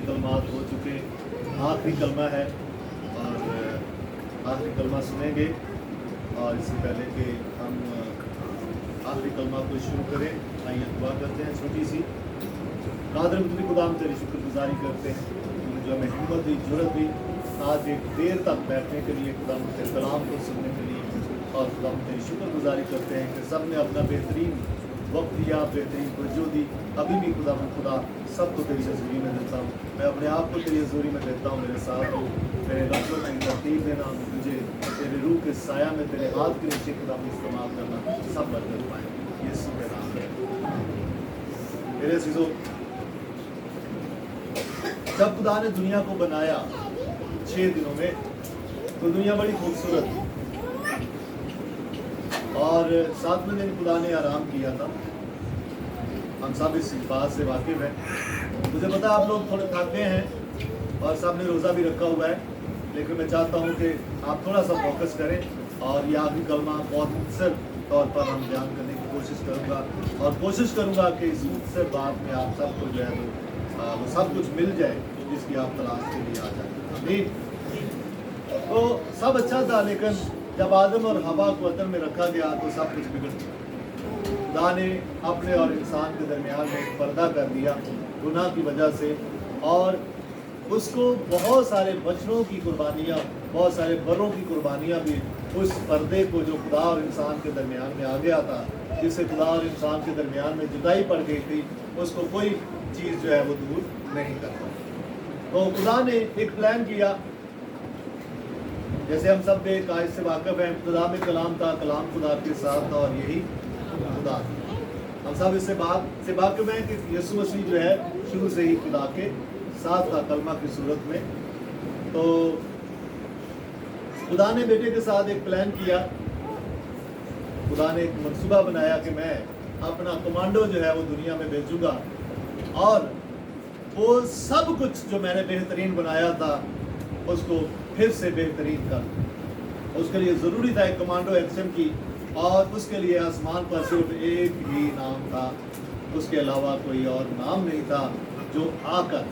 कलमात हो चुके, आखिरी कलमा है और आखिरी कलमा सुनेंगे। और इससे पहले कि हम आखिरी कलमा को शुरू करें, आइए दुआ करते हैं छोटी सी। कादर तुझे खुदा हम तेरी शुक्रगुजारी करते हैं, तूने जो हमें हिम्मत दी, जरूरत दी आज एक देर तक बैठने के लिए, खुदा हम तेरे कलाम को सुनने के लिए। और खुदा हम तेरी शुक्रगुजारी करते हैं कि सब ने अपना बेहतरीन वक्त दिया, बेहतरीन तवज्जो दी। अभी भी खुदा सबको तेरी हज़ूरी में देता हूँ, मैं अपने आप को तेरी हज़ूरी में देता हूँ। मेरे साथ हो, मेरे लफ्ज़ों में तरतीब देना, मुझे तेरे रूह के साया में तेरे हाथ के नीचे खुदा इस्तेमाल करना, सब बरकत पाए यीशु के नाम में। मेरे अज़ीज़ों, जब खुदा ने दुनिया को बनाया 6 दिनों में, तो दुनिया बड़ी खूबसूरत थी और 7वें दिन खुदा ने आराम किया था। हम सब इस बात से वाकिफ हैं। मुझे पता है आप लोग थोड़े थक गए हैं और सब ने रोज़ा भी रखा हुआ है, लेकिन मैं चाहता हूँ कि आप थोड़ा सा फोकस करें और ये आखिरी कलमा बहुत मुख्तसर तौर पर हम बयान करने की कोशिश करूँगा और कोशिश करूँगा कि इस मुख्तसर बात में आप सबको जो है वो सब कुछ मिल जाए जिसकी आप तलाश के लिए आ जाए। तो सब अच्छा था, लेकिन जब आदम और हवा को अदन में रखा गया तो सब कुछ बिगड़ गया। खुदा ने अपने और इंसान के दरमियान में एक पर्दा कर दिया गुनाह की वजह से, और उसको बहुत सारे बच्चों की कुर्बानियाँ, बहुत सारे बरों की कुर्बानियाँ भी उस पर्दे को जो खुदा और इंसान के दरमियान में आ गया था, जिससे खुदा और इंसान के दरमियान में जुदाई पड़ गई थी, उसको कोई चीज़ जो है वो दूर नहीं करता। तो खुदा ने एक प्लान किया, जैसे हम सब एक आयत से वाकिफ हैं, खुदा में कलाम था, कलाम खुदा के साथ था और यही खुदा। हम सब इससे बात से वाकिफ हैं कि यीशु मसीह जो है शुरू से ही खुदा के साथ था कलमा की सूरत में। तो खुदा ने बेटे के साथ एक प्लान किया, खुदा ने एक मंसूबा बनाया कि मैं अपना कमांडो जो है वो दुनिया में भेजूंगा और वो सब कुछ जो मैंने बेहतरीन बनाया था उसको फिर से बेहतरीन कर। उसके लिए ज़रूरी था एक कमांडो एक्शन की, और उसके लिए आसमान पर सिर्फ एक ही नाम था, उसके अलावा कोई और नाम नहीं था जो आकर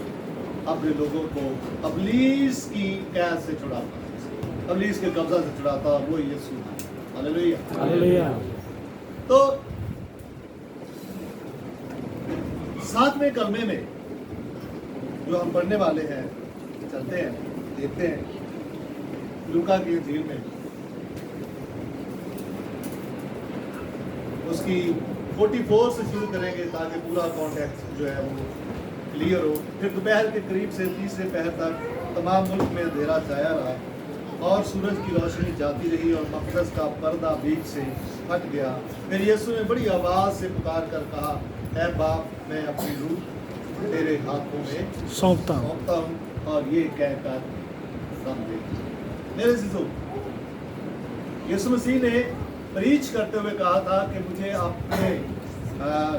अपने लोगों को अबलीस की कैद से छुड़ाता, अबलीस के कब्जा से छुड़ाता, और वो यीशु था। Hallelujah, hallelujah. तो 7वें कलमे में जो हम पढ़ने वाले हैं, चलते हैं देखते हैं लूका की इंजील में उसकी 44 से शुरू करेंगे ताकि पूरा कॉन्टेक्स्ट जो है वो क्लियर हो। फिर दोपहर के करीब से तीसरे पहर तक तमाम मुल्क में अंधेरा छाया रहा और सूरज की रोशनी जाती रही और मक़दस का पर्दा बीच से हट गया। फिर यीशु ने बड़ी आवाज़ से पुकार कर कहा, ऐ बाप, मैं अपनी रूह तेरे हाथों में सौंपता हूँ, और ये कहकर दम दे। मेरे अज़ीज़ों, यीशु मसीह ने प्रीच करते हुए कहा था कि मुझे अपने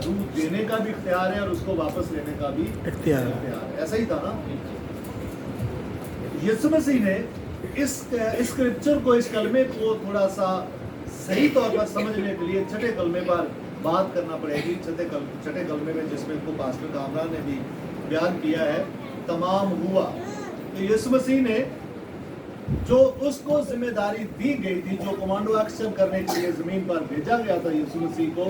रूह देने का भी इख्तियार है और उसको वापस लेने का भी इख्तियार है। ऐसा ही था ना। यीशु मसीह ने इस स्क्रिप्चर को, इस कलमे को थोड़ा सा सही तौर पर समझने के लिए छठे कलमे पर बात करना पड़ेगी। छठे कलमे में जिसमें को पास्टर कामरान ने भी बयान किया है, तमाम हुआ। तो यीशु मसीह ने जो उसको जिम्मेदारी दी गई थी, जो कमांडो एक्शन करने के लिए जमीन पर भेजा गया था यीशु मसीह को,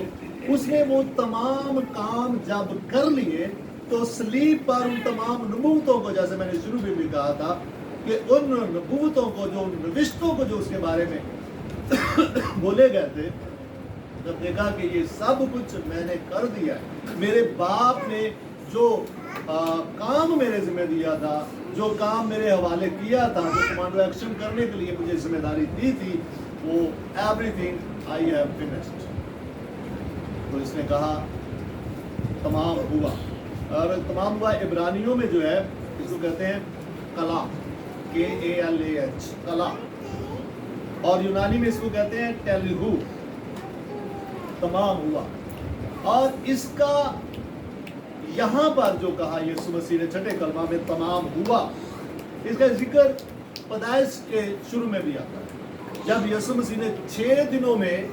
उसने वो तमाम काम जब कर लिए तो सलीब पर उन तमाम नबूवतों को, जैसे मैंने शुरू में भी कहा था कि उन नबूवतों को, जो नविश्तों को जो उसके बारे में बोले गए थे, जब देखा कि ये सब कुछ मैंने कर दिया है, मेरे बाप ने जो काम मेरे जिम्मे दिया था, जो काम मेरे हवाले किया था, जो कमांडो एक्शन करने के लिए मुझे जिम्मेदारी दी थी, वो एवरीथिंग आई हैव फिनिश्ड। तो इसने कहा तमाम हुआ, और तमाम हुआ इब्रानियों में जो है इसको कहते हैं कला, KALAH, कला, और यूनानी में इसको कहते हैं टेलिहू, तमाम हुआ। और इसका यहाँ पर जो कहा यीशु मसीह ने छठे कलमा में तमाम हुआ, इसका जिक्र पैदाइश के शुरू में भी आता है। जब यीशु मसीह ने 6 दिनों में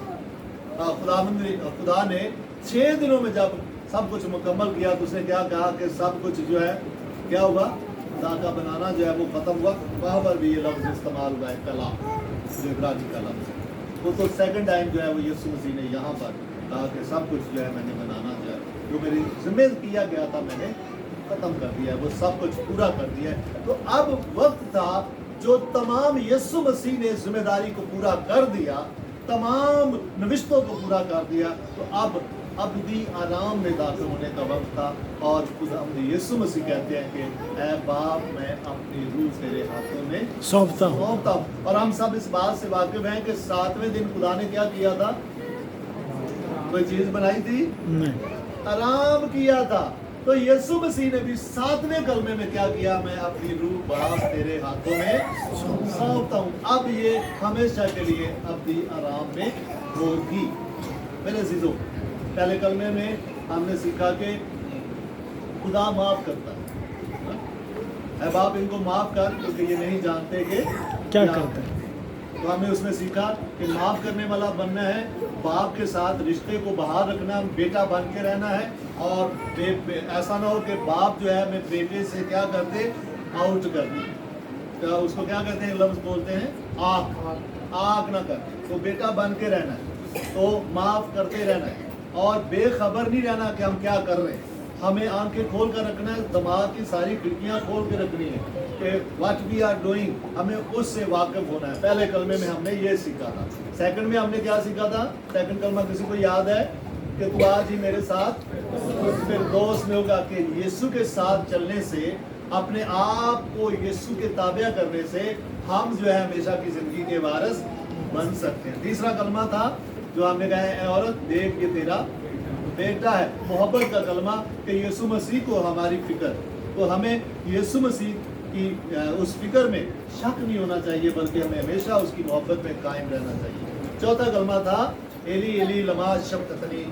खुदा ने 6 दिनों में जब सब कुछ मुकम्मल किया तो उसने क्या कहा कि सब कुछ जो है क्या हुआ, खुदा का बनाना जो है वो ख़त्म हुआ। वहाँ पर भी ये लफ्ज़ इस्तेमाल हुआ है कलाम, जो इब्रानी का लफ्ज़ है। वो तो सेकंड टाइम जो है वो यीशु मसीह ने यहाँ पर कहा कि सब कुछ जो है मैंने बनाना जो है जो मेरी ज़िम्मे किया गया था मैंने ख़त्म कर दिया है, वो सब कुछ पूरा कर दिया है। तो अब वक्त था जो तमाम यीशु मसीह ने जिम्मेदारी को पूरा कर दिया, तमाम नविश्तों को पूरा कर दिया। तो अब अबदी आराम में दाखिल होने का वक्त था। और खुदा यीशु मसीह कहते हैं कि ऐ बाप मैं अपनी रूह तेरे हाथों में सौंपता हूँ। हूँ। और हम सब इस बात से वाकिफ हैं कि 7वें दिन खुदा ने क्या किया था, कोई चीज बनाई थी नहीं, आराम किया था। तो यीशु मसीह ने भी 7वें कलमे में क्या किया, मैं अपनी रूह बाप तेरे हाथों में सौंपता हूँ। अब ये हमेशा के लिए अबदी आराम में होगी। मेरे अजीजों, पहले कलमे में हमने सीखा कि खुदा माफ करता है। ऐ बाप इनको माफ कर क्योंकि ये नहीं जानते कि क्या करते हैं। तो हमने उसमें सीखा कि माफ करने वाला बनना है, बाप के साथ रिश्ते को बहाल रखना, बेटा बन के रहना है। और ऐसा ना हो कि बाप जो है हमें बेटे से क्या करते, आउट कर दी, तो उसको क्या कहते हैं, लफ्ज़ बोलते हैं आँख ना कर। तो बेटा बन के रहना है, तो माफ करते रहना है और बेखबर नहीं रहना कि हम क्या कर रहे हैं। हमें आंखें खोल कर रखना है, दिमाग की सारी खिड़कियां खोल के रखनी है कि व्हाट वी आर डूइंग, हमें उससे वाकिफ होना है। पहले कलमे में हमने ये सीखा था। सेकंड में हमने क्या सीखा था, सेकंड कलमा किसी को याद है कि तू आज ही मेरे साथ फिर दोस्त में होगा, कि यीशु के साथ चलने से, अपने आप को यीशु के ताबे करने से हम जो है हमेशा की जिंदगी के वारिस बन सकते हैं। तीसरा कलमा था जो हमने कहा है, औरत देख ये तेरा बेटा है। मोहब्बत का कलमा कि यीशु मसीह को हमारी फिक्र, तो हमें यीशु मसीह की उस फिक्र में शक नहीं होना चाहिए, बल्कि हमें हमेशा उसकी मोहब्बत में कायम रहना चाहिए। चौथा कलमा था एली एली लमा शब्तनी,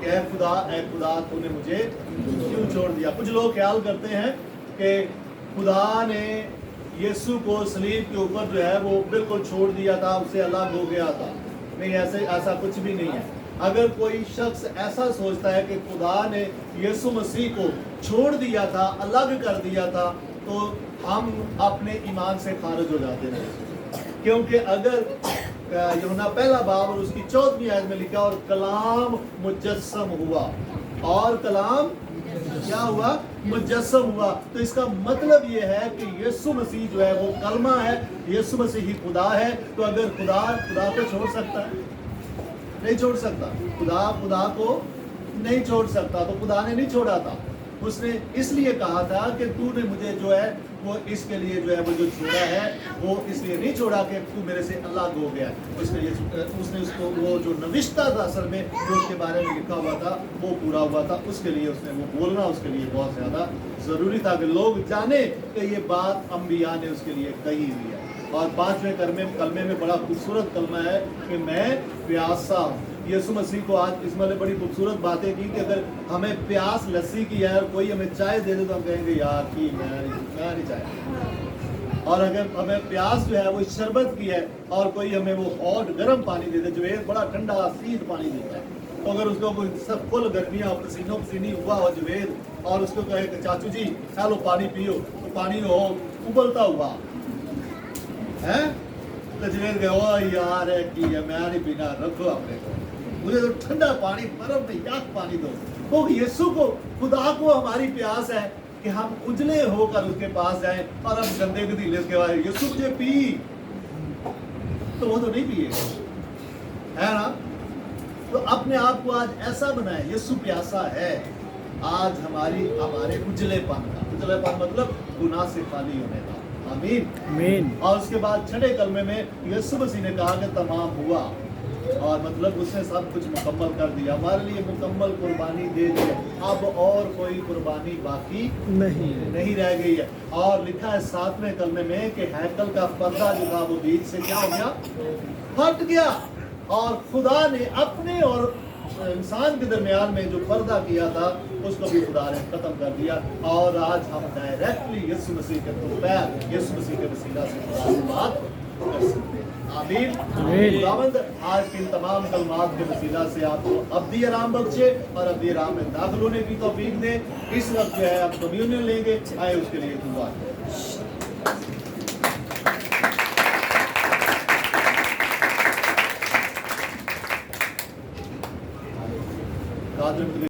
ऐ खुदा तूने मुझे क्यों छोड़ दिया। कुछ लोग ख्याल करते हैं कि खुदा ने यीशु को सलीब के ऊपर जो है वो बिल्कुल छोड़ दिया था, उससे अलग हो गया था। नहीं, ऐसा कुछ भी नहीं है। अगर कोई शख्स ऐसा सोचता है कि खुदा ने यीशु मसीह को छोड़ दिया था, अलग कर दिया था, तो हम अपने ईमान से खारिज हो जाते हैं। क्योंकि अगर यूहन्ना पहला बाब और उसकी 4वीं आयत में लिखा, और कलाम मुजस्सम हुआ, और कलाम क्या हुआ, मुजस्सम हुआ। तो इसका मतलब ये है कि यीशु मसीह जो है वो कलमा है, यीशु मसीह ही खुदा है। तो अगर खुदा को छोड़ सकता है, नहीं छोड़ सकता। खुदा को नहीं छोड़ सकता, तो खुदा ने नहीं छोड़ा था। उसने इसलिए कहा था कि तूने मुझे जो है वो इसके लिए जो है वो जो छोड़ा है, वो इसलिए नहीं छोड़ा कि तू मेरे से अलग हो गया। उसने उसको वो जो नविश्ता था असल में जो उसके बारे में लिखा हुआ था वो पूरा हुआ था, उसके लिए उसने वो बोलना उसके लिए बहुत ज़्यादा ज़रूरी था कि लोग जाने कि ये बात अंबिया ने उसके लिए कही हुई है। और 5वें कलमे में बड़ा खूबसूरत कलमा है कि मैं प्यासा हूँ। यीशु मसीह को आज इसमें ने बड़ी खूबसूरत बातें की कि अगर हमें प्यास लस्सी की है और कोई हमें चाय दे दे तो हम कहेंगे यार कि मैं नहीं चाय। और अगर हमें प्यास जो है वो शरबत की है और कोई हमें वो हॉट गर्म पानी दे दे, जो एक बड़ा ठंडा सीध पानी देता है, तो अगर उसको कोई सब फुल गर्मियाँ पसीनो पसीनी हुआ हो जवेद और उसको कहे कि चाचू जी हेलो पानी पियो, तो पानी हो उबलता हुआ है तो जवेद गए ओ यार है कि मैं नहीं पीना, रखो अपने को, मुझे तो ठंडा पानी बर्फ में याक पानी दो। तो यीशु को, खुदा को हमारी प्यास है कि हम उजले होकर उसके पास जाएं और हम गंदे गदीले के बारे यीशु मुझे पी, तो वो तो नहीं पिए, है ना। तो अपने आप को आज ऐसा बनाए, यीशु प्यासा है आज हमारे उजलेपन मतलब गुनाह से खाली होने का। आमीन आमीन। और उसके बाद 6ठे कलमे में यीशु मसीह ने कहा कि तमाम हुआ, और मतलब उसने सब कुछ मुकम्मल कर दिया, हमारे लिए मुकम्मल कुर्बानी दे दी। अब और कोई कुर्बानी बाकी नहीं रह गई है। और लिखा है 7वें कलमे में कि हैकल का पर्दा जो था वो बीच से क्या हो गया, फट गया, और खुदा ने अपने और इंसान के दरमियान में जो पर्दा किया था उसको भी खुदा ने खत्म कर दिया। और आज हम डायरेक्टली यीशु मसीह के पैर, यीशु मसीह के वसीला से खुदा से बात कर सकते हैं। आमीन। आमीन। खुदावंद आज के इन तमाम कलमात के वसीला से आपको अब्दी आराम बख्शे और अब्दी आराम में दाखिल होने की तौफीक दे। इस वक्त जो है आप कम्युनियन लेंगे, आए उसके लिए दुआ करें।